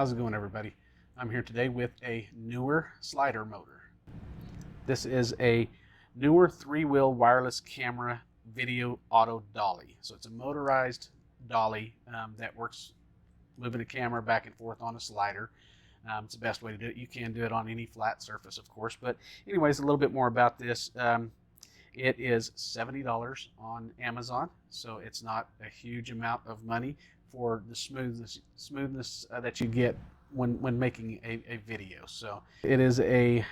How's it going, everybody? I'm here today with a Neewer slider motor. This is a Neewer 3-wheel wireless camera video auto dolly. So it's a motorized dolly that works moving a camera back and forth on a slider. It's the best way to do it. You can do it on any flat surface, of course. But anyways, a little bit more about this. It is $70 on Amazon, so it's not a huge amount of money for the smoothness that you get when making a video. So it is a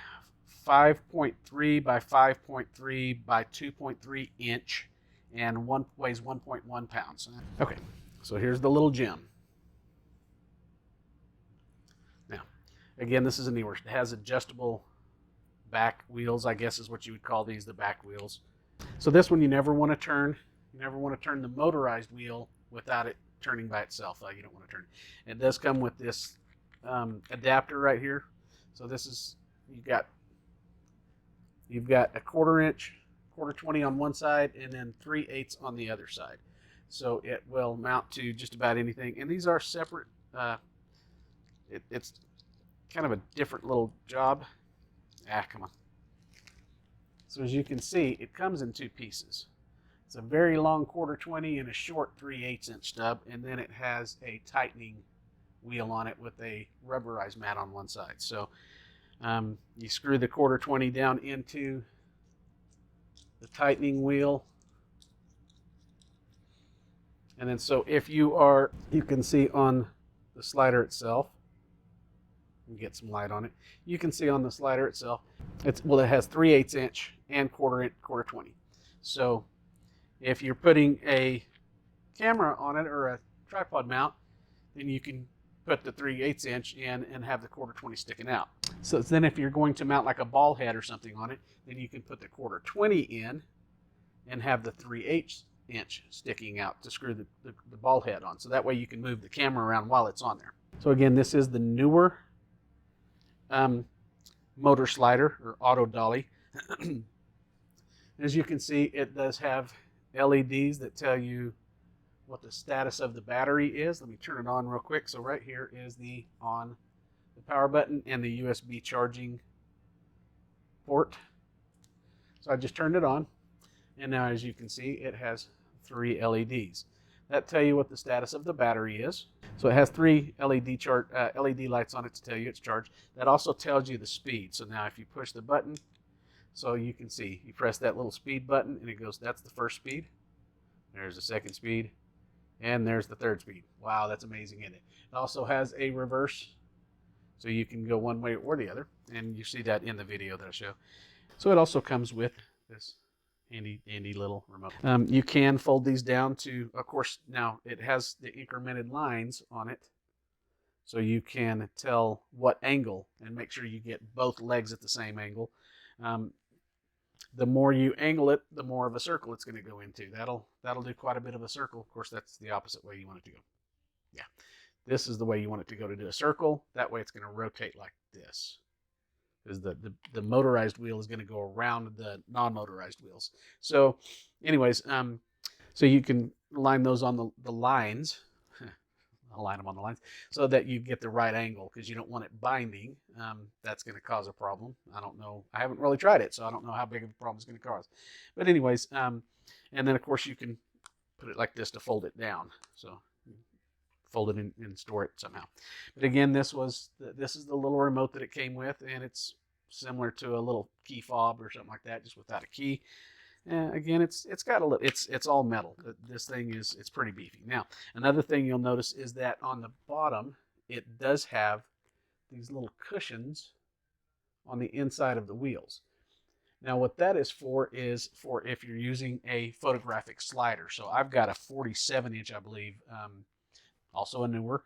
5.3 by 5.3 by 2.3 inch and weighs 1.1 pounds. Okay, so here's the little gem. Now, again, this is a Neewer. It has adjustable back wheels, I guess is what you would call these, the back wheels. So this one you never want to turn. You never want to turn the motorized wheel without it turning by itself. You don't want to turn it. It does come with this adapter right here. So this is, you've got a 1/4 inch, 1/4 20 on one side, and then 3/8 on the other side. So it will mount to just about anything. And these are separate. It's kind of a different little job. Come on. So as you can see, it comes in 2 pieces. It's a very long 1/4 20 and a short 3/8 inch stub, and then it has a tightening wheel on it with a rubberized mat on one side. So you screw the 1/4 20 down into the tightening wheel, and then so if you can see on the slider itself, get some light on it. You can see on the slider itself, it has 3/8 inch and 1/4 20. So if you're putting a camera on it or a tripod mount, then you can put the 3/8 inch in and have the 1/4 20 sticking out. So then if you're going to mount like a ball head or something on it, then you can put the 1/4 20 in and have the 3/8 inch sticking out to screw the ball head on. So that way you can move the camera around while it's on there. So again, this is the Neewer motor slider or auto dolly. As you can see, it does have LEDs that tell you what the status of the battery is. Let me turn it on real quick. So right here is the power button and the USB charging port. So I just turned it on, and now as you can see, it has 3 LEDs that tell you what the status of the battery is. So it has 3 LED lights on it to tell you it's charged. That also tells you the speed. So now if you push the button, so you can see, you press that little speed button and it goes, that's the first speed. There's the second speed. And there's the third speed. Wow, that's amazing, isn't it? It also has a reverse, so you can go one way or the other. And you see that in the video that I show. So it also comes with this handy little remote. You can fold these down to, of course, now it has the incremented lines on it, so you can tell what angle and make sure you get both legs at the same angle. The more you angle it, the more of a circle it's going to go into. That'll do quite a bit of a circle. Of course, that's the opposite way you want it to go. Yeah, this is the way you want it to go to do a circle. That way it's going to rotate like this, because the motorized wheel is going to go around the non-motorized wheels. So anyways, so you can line those on the lines. I'll line them on the lines so that you get the right angle, because you don't want it binding. That's going to cause a problem. I don't know. I haven't really tried it, so I don't know how big of a problem it's going to cause. But anyways, and then of course you can put it like this to fold it down. So fold it in and store it somehow. But again, this is the little remote that it came with, and it's similar to a little key fob or something like that, just without a key. Again, it's got a little, it's all metal. This thing it's pretty beefy. Now, another thing you'll notice is that on the bottom, it does have these little cushions on the inside of the wheels. Now, what that is for if you're using a photographic slider. So I've got a 47 inch, I believe, also a Neewer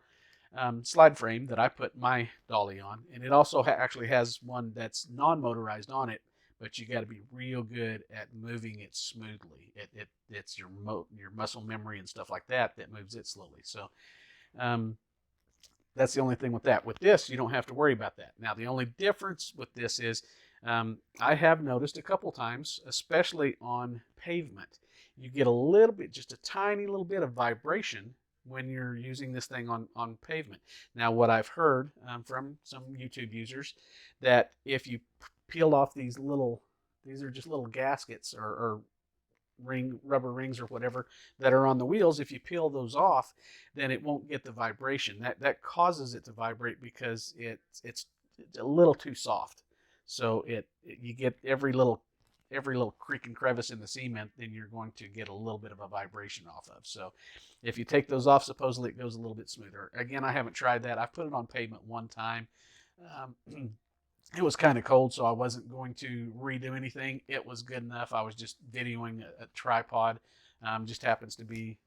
slide frame that I put my dolly on, and it also actually has one that's non-motorized on it. But you got to be real good at moving it smoothly. It's your muscle memory and stuff like that moves it slowly. So that's the only thing with that. With this, you don't have to worry about that. Now, the only difference with this is I have noticed a couple times, especially on pavement, you get a little bit, just a tiny little bit of vibration when you're using this thing on pavement. Now, what I've heard from some YouTube users, that if you peel off these are just little gaskets or rubber rings or whatever that are on the wheels. If you peel those off, then it won't get the vibration. That causes it to vibrate because it's a little too soft. So you get every little creak and crevice in the cement, then you're going to get a little bit of a vibration off of. So if you take those off, supposedly it goes a little bit smoother. Again, I haven't tried that. I've put it on pavement one time. It was kind of cold, so I wasn't going to redo anything. It was good enough. I was just videoing a tripod. Just happens to be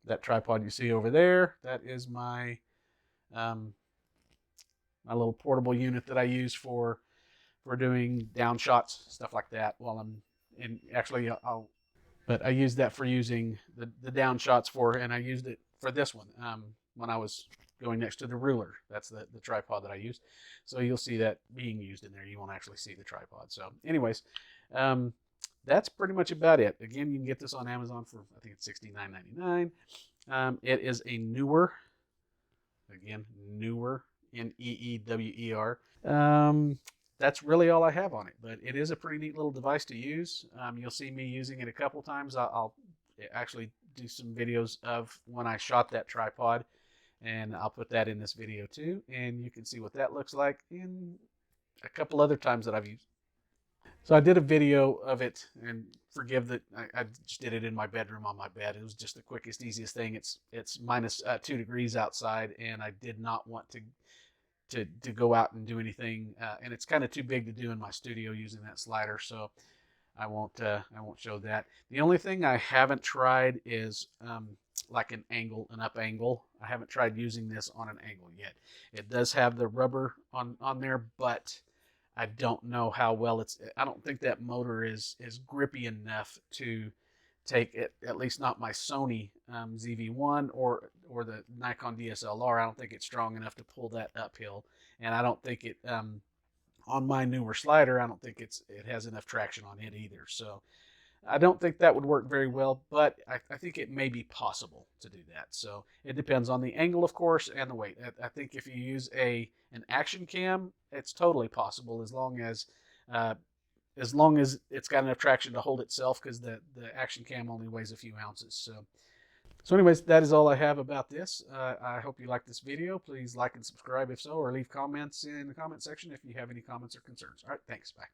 that tripod you see over there. That is my my little portable unit that I use for doing down shots, stuff like that. While I'm in, actually, but I use that for using the down shots and I used it for this one when I was going next to the ruler. That's the tripod that I use. So you'll see that being used in there. You won't actually see the tripod. So anyways, that's pretty much about it. Again, you can get this on Amazon for, I think it's $69.99. It is a Neewer. Again, Neewer, Neewer. That's really all I have on it, but it is a pretty neat little device to use. You'll see me using it a couple times. I'll actually do some videos of when I shot that tripod, and I'll put that in this video too, and you can see what that looks like in a couple other times that I've used. So I did a video of it, and forgive that I just did it in my bedroom on my bed. It was just the quickest, easiest thing. It's minus 2 degrees outside, and I did not want to go out and do anything, and it's kind of too big to do in my studio using that slider, so I won't show that. The only thing I haven't tried is like an up angle. I haven't tried using this on an angle yet. It does have the rubber on there, but I don't know how well I don't think that motor is grippy enough to take it, at least not my Sony ZV-1 or the Nikon DSLR. I don't think it's strong enough to pull that uphill, and I don't think it on my Neewer slider, I don't think it has enough traction on it either. So I don't think that would work very well, but I think it may be possible to do that. So it depends on the angle, of course, and the weight. I think if you use an action cam, it's totally possible, as long as it's got enough traction to hold itself, because the action cam only weighs a few ounces. So anyways, that is all I have about this. I hope you liked this video. Please like and subscribe if so, or leave comments in the comment section if you have any comments or concerns. All right, thanks. Bye.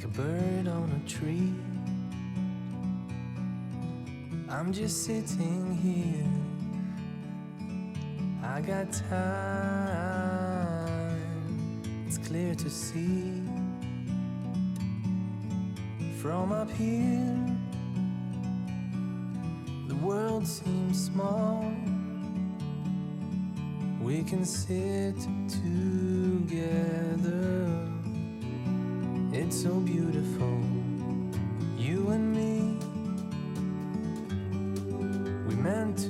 a bird on a tree. I'm just sitting here, I got time, it's clear to see. From up here, the world seems small. We can sit together, it's so beautiful, you and me. We meant to